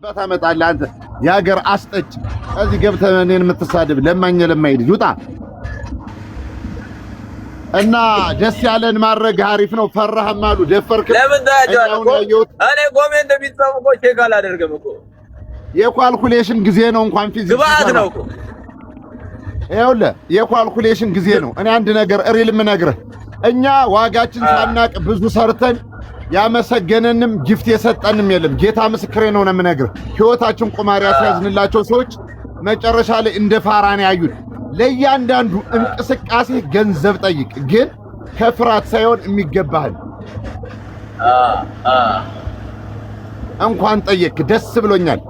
በታመጣለህ አንተ የሀገር አስጠጭ እዚህ ገብተህ እኔን የምትሳደብ ለማኝ ልጅ ውጣ እና ደስ ያለን ማድረግ አሪፍ ነው። ፈራህም አሉ ደፈርክ። ለምን ታያቸው እኔ ኮሜንት ቢጻፉ እኮ ቼክ አላደርግም እኮ የኳልኩሌሽን ጊዜ ነው። እንኳን ፊዚክስ ግባት ነው እኮ ይኸውልህ የኳልኩሌሽን ጊዜ ነው። እኔ አንድ ነገር ሪል የምነግርህ እኛ ዋጋችን ሳናቅ ብዙ ሰርተን ያመሰገነንም ጊፍት የሰጠንም የለም። ጌታ ምስክሬ ነው የምነግርህ። ህይወታችን ቁማር ያስያዝንላቸው ሰዎች መጨረሻ ላይ እንደ ፋራን ያዩት። ለእያንዳንዱ እንቅስቃሴ ገንዘብ ጠይቅ፣ ግን ከፍራት ሳይሆን የሚገባህን እንኳን ጠየቅ። ደስ ብሎኛል።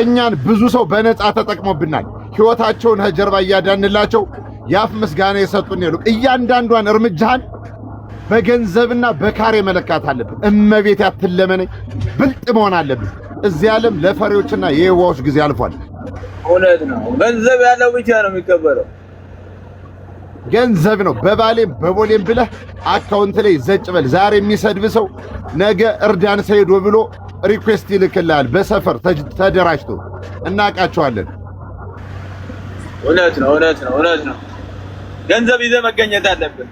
እኛን ብዙ ሰው በነፃ ተጠቅሞብናል። ህይወታቸውን ከጀርባ እያዳንላቸው ያፍ ምስጋና የሰጡን የሉ። እያንዳንዷን እርምጃህን በገንዘብና በካሬ መለካት አለብን። እመቤት ያትለመነኝ ብልጥ መሆን አለብን። እዚህ ዓለም ለፈሪዎችና የዋዎች ጊዜ አልፏል። እውነት ነው። ገንዘብ ያለው ብቻ ነው የሚከበረው። ገንዘብ ነው። በባሌም በቦሌም ብለህ አካውንት ላይ ዘጭ በል። ዛሬ የሚሰድብ ሰው ነገ እርዳን ሰይዶ ብሎ ሪኩዌስት ይልክልሃል። በሰፈር ተደራጅቶ እናቃቸዋለን። እውነት ነው። እውነት ነው። እውነት ነው። ገንዘብ ይዘህ መገኘት አለብን።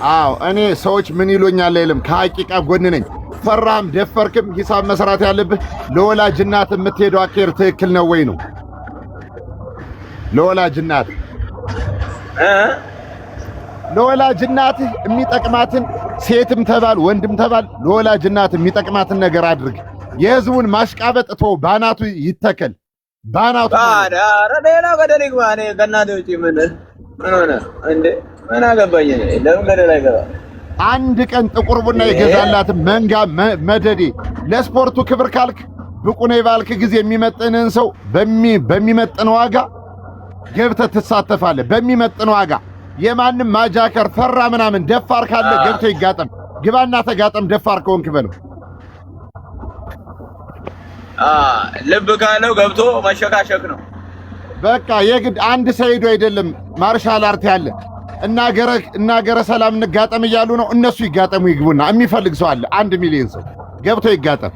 አዎ እኔ ሰዎች ምን ይሉኛል አይልም፣ ከሐቂቃ ጎን ነኝ። ፈራህም ደፈርክም ሂሳብ መስራት ያለብህ ለወላጅ እናት የምትሄደው አኬር ትክክል ነው ወይ ነው። ለወላጅ እናት ለወላጅ እናት የሚጠቅማትን ሴትም ተባል ወንድም ተባል ለወላጅ እናት የሚጠቅማትን ነገር አድርግ። የህዝቡን ማሽቃበጥ ተው፣ ባናቱ ይተከል። ባናቱ ኧረ ሌላ ገደል ይግባ። እኔ ከእናቴ ውጪ ምን ሆነ እንዴ? ምን አገባኝ? ለምን ገደል አይገባ? አንድ ቀን ጥቁር ቡና የገዛላት መንጋ መደዴ ለስፖርቱ ክብር ካልክ ብቁ ነኝ ባልክ ጊዜ የሚመጥንን ሰው በሚመጥን ዋጋ ገብተህ ትሳተፋለህ። በሚመጥን ዋጋ የማንም ማጃከር ፈራ ምናምን ደፋር ካለ ገብቶ ይጋጠም። ግባና ተጋጠም። ደፋር ከሆንክ በለው። ልብ ካለው ገብቶ መሸካሸክ ነው በቃ። የግድ አንድ ሰይዶ አይደለም ማርሻል አርት ያለ እናገረ ሰላም እንጋጠም እያሉ ነው። እነሱ ይጋጠሙ ይግቡና የሚፈልግ ሰው አለ 1 ሚሊዮን ሰው ገብቶ ይጋጠም።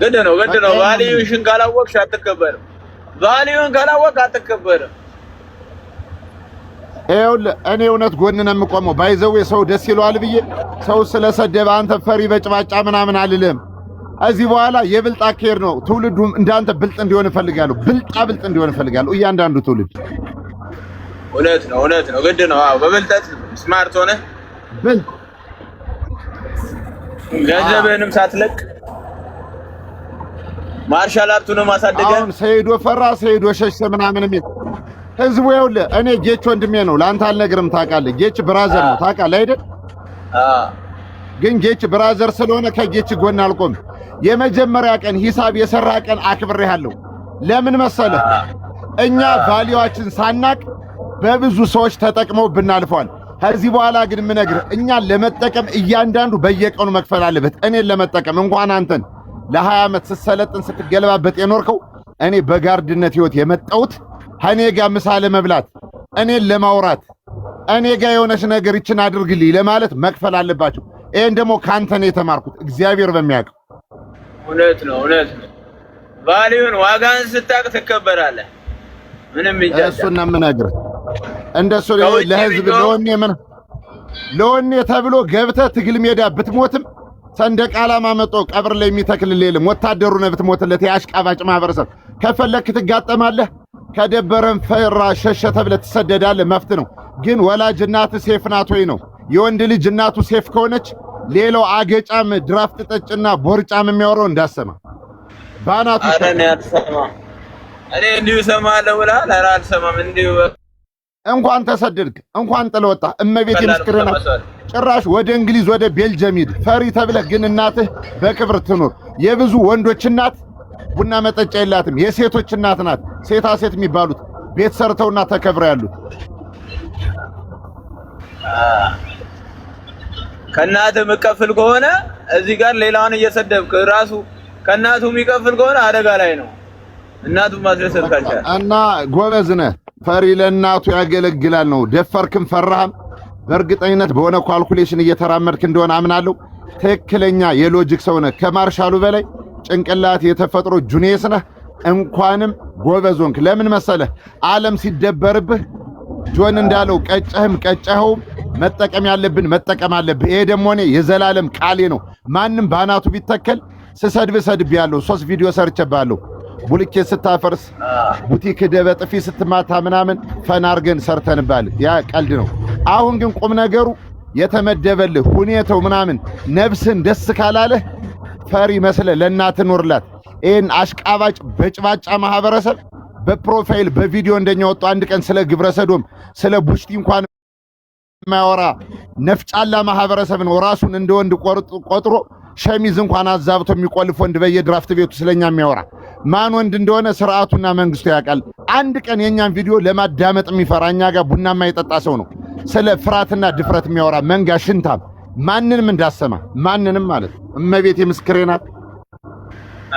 ግድ ነው። ቫልዩሽን ካላወቅሽ አትከበርም። ቫልዩን ካላወቅ አትከበርም። ይኸውልህ እኔ እውነት ጎን ነው የምቆመው። ባይዘው ሰው ደስ ይለዋል ብዬ ሰው ስለሰደበ አንተ ፈሪ በጭባጫ ምናምን አልልም። እዚህ በኋላ የብልጥ አካሄድ ነው። ትውልዱም እንዳንተ ብልጥ እንዲሆን እፈልጋለሁ። ብልጥ እንዲሆን እፈልጋለሁ እያንዳንዱ ትውልድ። እውነት ነው። እውነት ነው። ግድ ነው። አዎ በብልጠት ስማርት ሆነ ብልጥ ገንዘብህንም ሳትለቅ ማርሻል አርቱን ማሳደግ። አሁን ሰይዶ ፈራ ሰይዶ ሸሸ ምናምን የሚል ህዝቡ ይኸውልህ እኔ ጌች ወንድሜ ነው። ላንተ አልነግርም። ታውቃለህ ጌች ብራዘር ነው። ታውቃለህ አይደል? ግን ጌች ብራዘር ስለሆነ ከጌች ጎን አልቆም። የመጀመሪያ ቀን ሂሳብ የሰራ ቀን አክብሬሃለሁ። ለምን መሰለህ? እኛ ቫልዩዋችን ሳናቅ በብዙ ሰዎች ተጠቅመው ብናልፈዋል። ከዚህ በኋላ ግን ምነግርህ እኛን ለመጠቀም እያንዳንዱ በየቀኑ መክፈል አለበት። እኔን ለመጠቀም እንኳን አንተን ለ20 ዓመት ስትሰለጥን ስትገለባበት የኖርከው እኔ በጋርድነት ህይወት የመጣሁት ከእኔ ጋር ምሳ ለመብላት እኔን ለማውራት እኔ ጋር የሆነች ነገር ይችን አድርግልኝ ለማለት መክፈል አለባቸው። ይሄን ደግሞ ካንተ ነው የተማርኩት እግዚአብሔር በሚያውቀው። እውነት ነው። እውነት ነው። ቫልዩን ዋጋን ስታቅ ትከበራለህ። ምንም ይጃጃ እሱን ነው የምነግርህ። እንደሱ ለህዝብ ለወኔ ተብሎ ገብተህ ትግል ሜዳ ብትሞትም ሰንደቅ ዓላማ መጦ ቀብር ላይ የሚተክልልህ የለም። ወታደሩ ነው ብትሞትለት የአሽቃባጭ ማህበረሰብ ከፈለክ ትጋጠማለህ። ከደበረን ፈራ ሸሸ ተብለህ ትሰደዳለህ። መፍት ነው። ግን ወላጅ እናት ሴፍ ናት ወይ ነው። የወንድ ልጅ እናቱ ሴፍ ከሆነች ሌላው አገጫም ድራፍት ጠጭና ቦርጫም የሚያወራው እንዳሰማ ባናቱ አረን ያትሰማ። እኔ እንዲሁ ሰማለሁ ብለሃል። ኧረ አልሰማም። እንዲሁ እንኳን ተሰደድክ እንኳን ጥለወጣ እመቤቴ ምስክርና ጭራሽ ወደ እንግሊዝ ወደ ቤልጅየም ሂድ ፈሪ ተብለህ ግን እናትህ በክብር ትኖር። የብዙ ወንዶች እናት ቡና መጠጫ የላትም። የሴቶች እናት ናት። ሴታ ሴት የሚባሉት ቤት ሰርተውና ተከብረው ያሉት። ከእናትህ የምትከፍል ከሆነ እዚህ ጋር ሌላውን እየሰደብክ ራሱ ከእናቱ የሚከፍል ከሆነ አደጋ ላይ ነው። እናቱን ማስደሰት ካልቻለ እና ጎበዝ ነህ። ፈሪ ለእናቱ ያገለግላል ነው። ደፈርክም ፈራህም በእርግጠኝነት በሆነ ኳልኩሌሽን እየተራመድክ እንደሆነ አምናለሁ። ትክክለኛ የሎጂክ ሰው ነህ። ከማርሻሉ በላይ ጭንቅላት የተፈጥሮ ጁኔስ ነህ። እንኳንም ጎበዝ ሆንክ። ለምን መሰለህ? ዓለም ሲደበርብህ ጆን እንዳለው ቀጨህም ቀጨኸውም መጠቀም ያለብን መጠቀም አለብህ። ይሄ ደግሞ እኔ የዘላለም ቃሌ ነው። ማንም ባናቱ ቢተከል ስሰድብ ያለው 3 ቪዲዮ ሰርቼብሃለሁ። ቡልኬት ስታፈርስ ቡቲክ ደበጥፊ ስትማታ ምናምን ፈናርገን ሰርተንባል። ያ ቀልድ ነው። አሁን ግን ቁም ነገሩ የተመደበልህ ሁኔታው ምናምን ነፍስን ደስ ካላለህ ፈሪ መስለህ ለእናትህ ኖርላት። ይህን አሽቃባጭ በጭባጫ ማህበረሰብ በፕሮፋይል በቪዲዮ እንደኛ ወጡ አንድ ቀን ስለ ግብረ ሰዶም ስለ ቡሽቲ እንኳን የማያወራ ነፍጫላ ማህበረሰብ ነው። ራሱን እንደ ወንድ ቆጥሮ ሸሚዝ እንኳን አዛብቶ የሚቆልፍ ወንድ በየድራፍት ቤቱ ስለኛ የሚያወራ ማን ወንድ እንደሆነ ስርዓቱና መንግስቱ ያውቃል። አንድ ቀን የኛን ቪዲዮ ለማዳመጥ የሚፈራ እኛ ጋር ቡና የማይጠጣ ሰው ነው። ስለ ፍራትና ድፍረት የሚያወራ መንጋ ሽንታም ማንንም እንዳሰማ ማንንም ማለት እመቤቴ ምስክሬ ናት።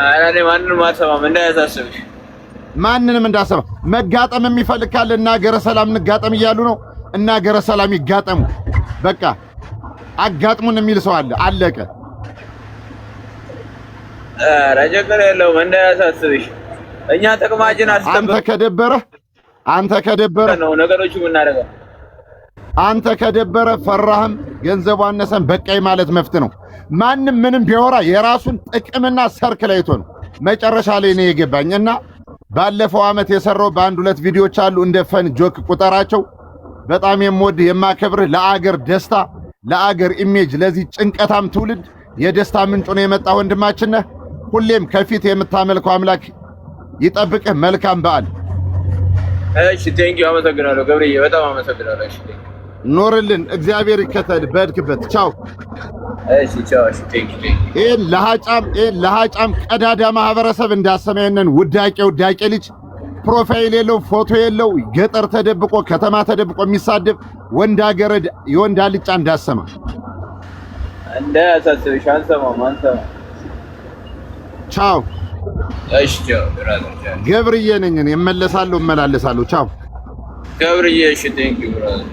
አራኔ ማንንም አሰማም እንዳያሳስብሽ። ማንንም እንዳሰማ መጋጠም የሚፈልግ ካለ እና ገረ ሰላም እንጋጠም እያሉ ነው። እና ገረ ሰላም ይጋጠሙ። በቃ አጋጥሙን የሚል ሰው አለ። አለቀ። ችግር የለውም እንዳያሳስብሽ። እኛ ጥቅማችን አስጠብቀን አንተ ከደበረ ነው ነገሮቹ የምናደርገው። አንተ ከደበረ ፈራህም ገንዘቡ አነሰን በቃይ ማለት መፍት ነው። ማንም ምንም ቢያወራ የራሱን ጥቅምና ሰርክ ላይቶ ነው መጨረሻ ላይ ነው የገባኝና ባለፈው ዓመት የሰራው በአንድ 2 ቪዲዮዎች አሉ እንደ ፈን ጆክ ቁጠራቸው። በጣም የምወድህ የማከብርህ ለአገር ደስታ ለአገር ኢሜጅ ለዚህ ጭንቀታም ትውልድ የደስታ ምንጭ ነው የመጣ ወንድማችን ነህ። ሁሌም ከፊት የምታመልከው አምላክ ይጠብቅህ። መልካም በዓል። እሺ ቴንኪው። አመሰግናለሁ ገብርዬ፣ በጣም አመሰግናለሁ። እሺ ኖርልን፣ እግዚአብሔር ይከተል በድክበት። ቻው። እሺ ቻው። እሺ ቴንኪው። ይሄን ለሃጫም ቀዳዳ ማህበረሰብ እንዳሰማየነን ውዳቄ ልጅ ፕሮፋይል የለው ፎቶ የለው ገጠር ተደብቆ ከተማ ተደብቆ የሚሳደብ ወንድ አገረድ የወንድ አልጫ እንዳሰማ እንዳያሳስብሽ። አንሰማም። ቻው። እሺ ቻው ብራዘር። ገብርዬ ነኝ እኔ እመላለሳለሁ። ቻው ገብርዬ። እሺ ቴንኪው ብራዘር።